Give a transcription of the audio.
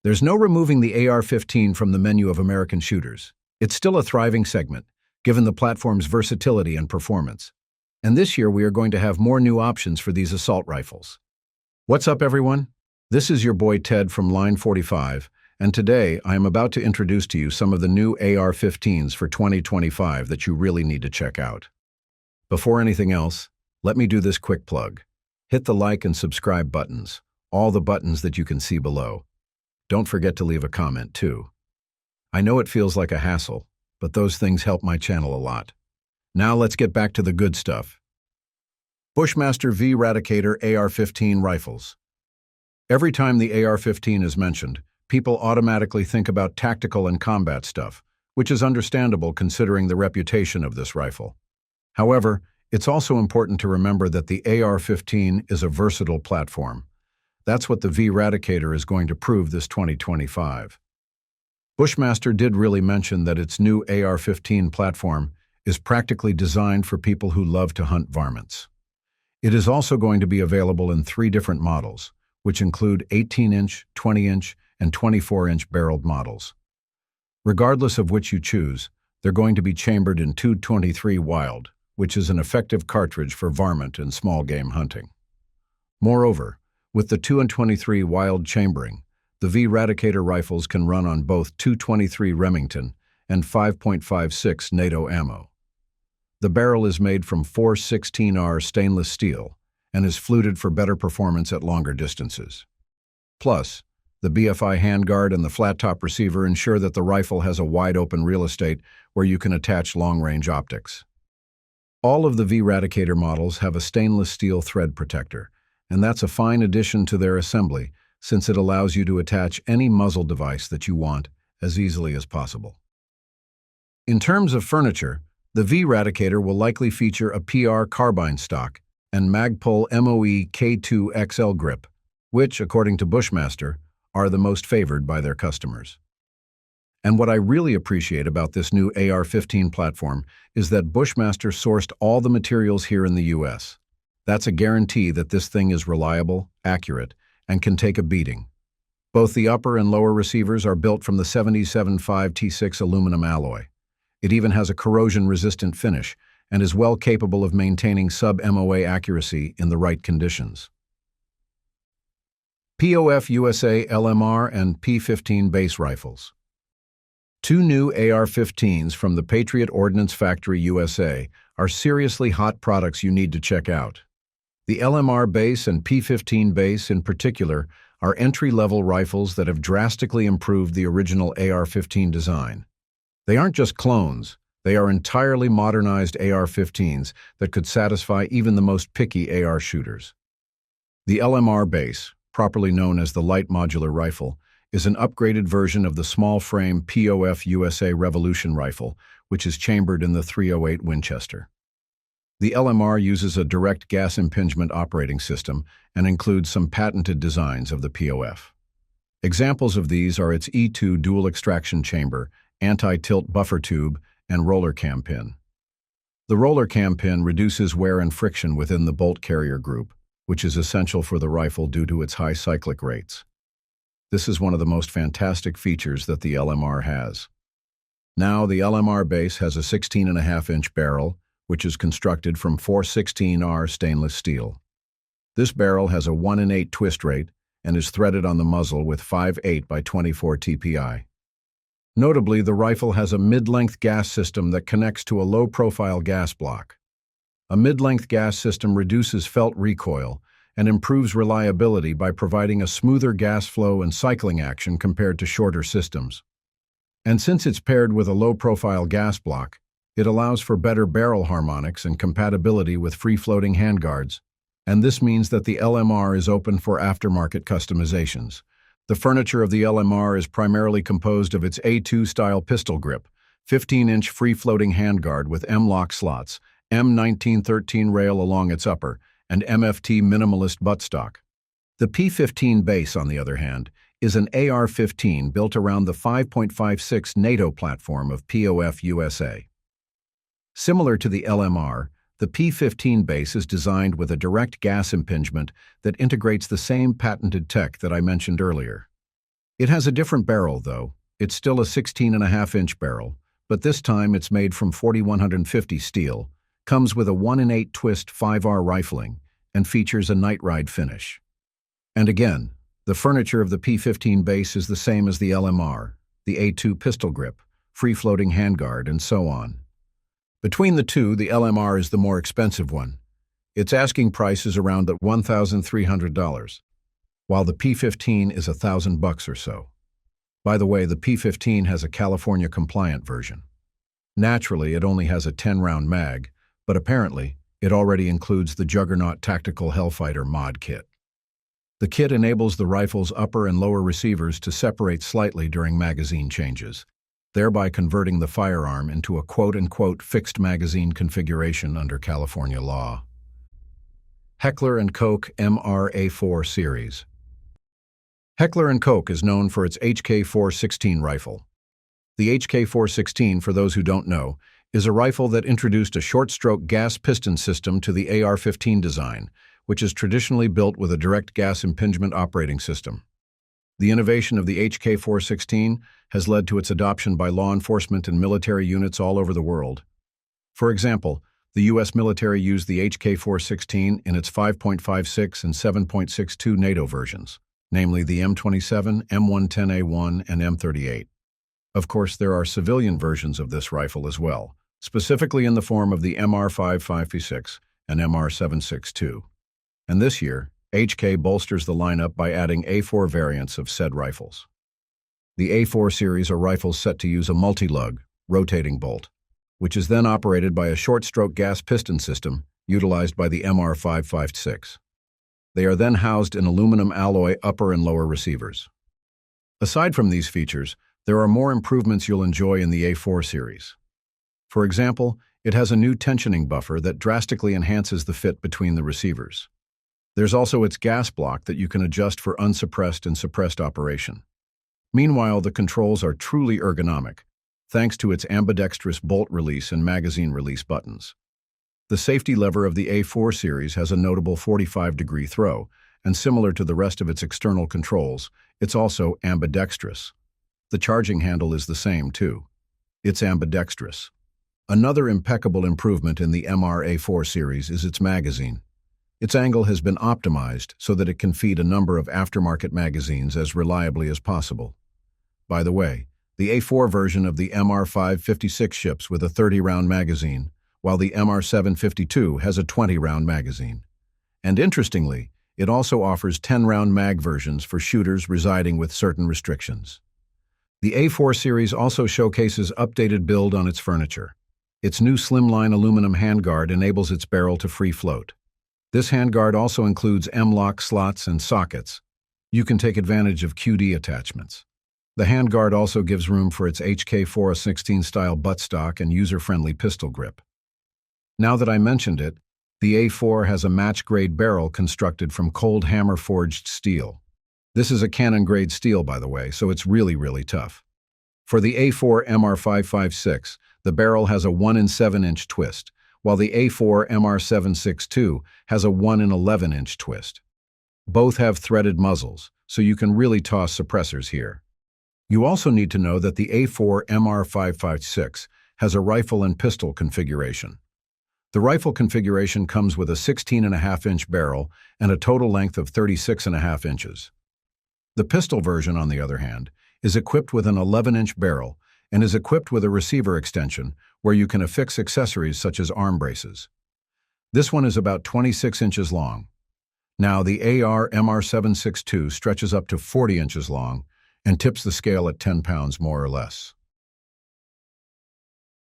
There's no removing the AR-15 from the menu of American shooters. It's still a thriving segment, given the platform's versatility and performance. And this year we are going to have more new options for these assault rifles. What's up, everyone? This is your boy Ted from Line 45, and today I am about to introduce to you some of the new AR-15s for 2025 that you really need to check out. Before anything else, let me do this quick plug. Hit the like and subscribe buttons, all the buttons that you can see below. Don't forget to leave a comment too. I know it feels like a hassle, but those things help my channel a lot. Now let's get back to the good stuff. Bushmaster V-Radicator AR-15 rifles. Every time the AR-15 is mentioned, people automatically think about tactical and combat stuff, which is understandable considering the reputation of this rifle. However, it's also important to remember that the AR-15 is a versatile platform. That's what the V-Radicator is going to prove this 2025. Bushmaster did really mention that its new AR-15 platform is practically designed for people who love to hunt varmints. It is also going to be available in 3 different models, which include 18-inch, 20-inch, and 24-inch barreled models. Regardless of which you choose, they're going to be chambered in .223 Wild, which is an effective cartridge for varmint and small game hunting. Moreover, with the 223 Wild chambering, the V-Radicator rifles can run on both .223 Remington and 5.56 NATO ammo. The barrel is made from 416R stainless steel and is fluted for better performance at longer distances. Plus, the BFI handguard and the flat-top receiver ensure that the rifle has a wide-open real estate where you can attach long-range optics. All of the V-Radicator models have a stainless steel thread protector, and that's a fine addition to their assembly since it allows you to attach any muzzle device that you want as easily as possible. In terms of furniture, the V-Radicator will likely feature a PR carbine stock and Magpul MOE K2 XL grip, which, according to Bushmaster, are the most favored by their customers. And what I really appreciate about this new AR-15 platform is that Bushmaster sourced all the materials here in the US. That's a guarantee that this thing is reliable, accurate, and can take a beating. Both the upper and lower receivers are built from the 77.5 T6 aluminum alloy. It even has a corrosion-resistant finish and is well capable of maintaining sub-MOA accuracy in the right conditions. POF USA LMR and P15 base rifles. 2 new AR-15s from the Patriot Ordnance Factory USA are seriously hot products you need to check out. The LMR base and P15 base in particular are entry-level rifles that have drastically improved the original AR-15 design. They aren't just clones, they are entirely modernized AR-15s that could satisfy even the most picky AR shooters. The LMR base, properly known as the Light Modular Rifle, is an upgraded version of the small-frame POF USA Revolution rifle, which is chambered in the .308 Winchester. The LMR uses a direct gas impingement operating system and includes some patented designs of the POF. Examples of these are its E2 dual extraction chamber, anti-tilt buffer tube, and roller cam pin. The roller cam pin reduces wear and friction within the bolt carrier group, which is essential for the rifle due to its high cyclic rates. This is one of the most fantastic features that the LMR has. Now, the LMR base has a 16.5-inch barrel, which is constructed from 416R stainless steel. This barrel has a 1-in-8 twist rate and is threaded on the muzzle with 5.8 by 24 TPI. Notably, the rifle has a mid-length gas system that connects to a low-profile gas block. A mid-length gas system reduces felt recoil and improves reliability by providing a smoother gas flow and cycling action compared to shorter systems. And since it's paired with a low-profile gas block, it allows for better barrel harmonics and compatibility with free-floating handguards, and this means that the LMR is open for aftermarket customizations. The furniture of the LMR is primarily composed of its A2-style pistol grip, 15-inch free-floating handguard with M-lock slots, M1913 rail along its upper, and MFT minimalist buttstock. The P15 base, on the other hand, is an AR-15 built around the 5.56 NATO platform of POF USA. Similar to the LMR, the P15 base is designed with a direct gas impingement that integrates the same patented tech that I mentioned earlier. It has a different barrel, though. It's still a 16.5-inch barrel, but this time it's made from 4150 steel, comes with a 1-in-8 twist 5R rifling, and features a night ride finish. And again, the furniture of the P15 base is the same as the LMR, the A2 pistol grip, free-floating handguard, and so on. Between the two, the LMR is the more expensive one. Its asking price is around $1,300, while the P15 is $1,000 or so. By the way, the P15 has a California-compliant version. Naturally, it only has a 10-round mag, but apparently, it already includes the Juggernaut Tactical Hellfighter mod kit. The kit enables the rifle's upper and lower receivers to separate slightly during magazine changes, thereby converting the firearm into a quote-unquote fixed magazine configuration under California law. Heckler & Koch MR-A4 series. Heckler & Koch is known for its HK416 rifle. The HK416, for those who don't know, is a rifle that introduced a short-stroke gas piston system to the AR-15 design, which is traditionally built with a direct gas impingement operating system. The innovation of the HK416 has led to its adoption by law enforcement and military units all over the world. For example, the U.S. military used the HK416 in its 5.56 and 7.62 NATO versions, namely the M27, M110A1, and M38. Of course, there are civilian versions of this rifle as well, specifically in the form of the MR-556 and MR-762. And this year, HK bolsters the lineup by adding A4 variants of said rifles. The A4 series are rifles set to use a multi-lug, rotating bolt, which is then operated by a short-stroke gas piston system utilized by the MR-556. They are then housed in aluminum alloy upper and lower receivers. Aside from these features, there are more improvements you'll enjoy in the A4 series. For example, it has a new tensioning buffer that drastically enhances the fit between the receivers. There's also its gas block that you can adjust for unsuppressed and suppressed operation. Meanwhile, the controls are truly ergonomic, thanks to its ambidextrous bolt release and magazine release buttons. The safety lever of the A4 series has a notable 45-degree throw, and similar to the rest of its external controls, it's also ambidextrous. The charging handle is the same, too. It's ambidextrous. Another impeccable improvement in the MR-A4 series is its magazine. Its angle has been optimized so that it can feed a number of aftermarket magazines as reliably as possible. By the way, the A4 version of the MR-556 ships with a 30-round magazine, while the MR-752 has a 20-round magazine. And interestingly, it also offers 10-round mag versions for shooters residing with certain restrictions. The A4 series also showcases updated build on its furniture. Its new slimline aluminum handguard enables its barrel to free float. This handguard also includes M-lock slots and sockets. You can take advantage of QD attachments. The handguard also gives room for its HK416 style buttstock and user-friendly pistol grip. Now that I mentioned it, the A4 has a match-grade barrel constructed from cold hammer-forged steel. This is a cannon-grade steel, by the way, so it's really tough. For the A4 MR-556, the barrel has a 1-in-7-inch twist, while the A4 MR-762 has a 1-in-11-inch twist. Both have threaded muzzles, so you can really toss suppressors here. You also need to know that the A4 MR-556 has a rifle and pistol configuration. The rifle configuration comes with a 16.5-inch barrel and a total length of 36.5 inches. The pistol version, on the other hand, is equipped with an 11-inch barrel and is equipped with a receiver extension where you can affix accessories such as arm braces. This one is about 26 inches long. Now, the AR MR-762 stretches up to 40 inches long and tips the scale at 10 pounds more or less.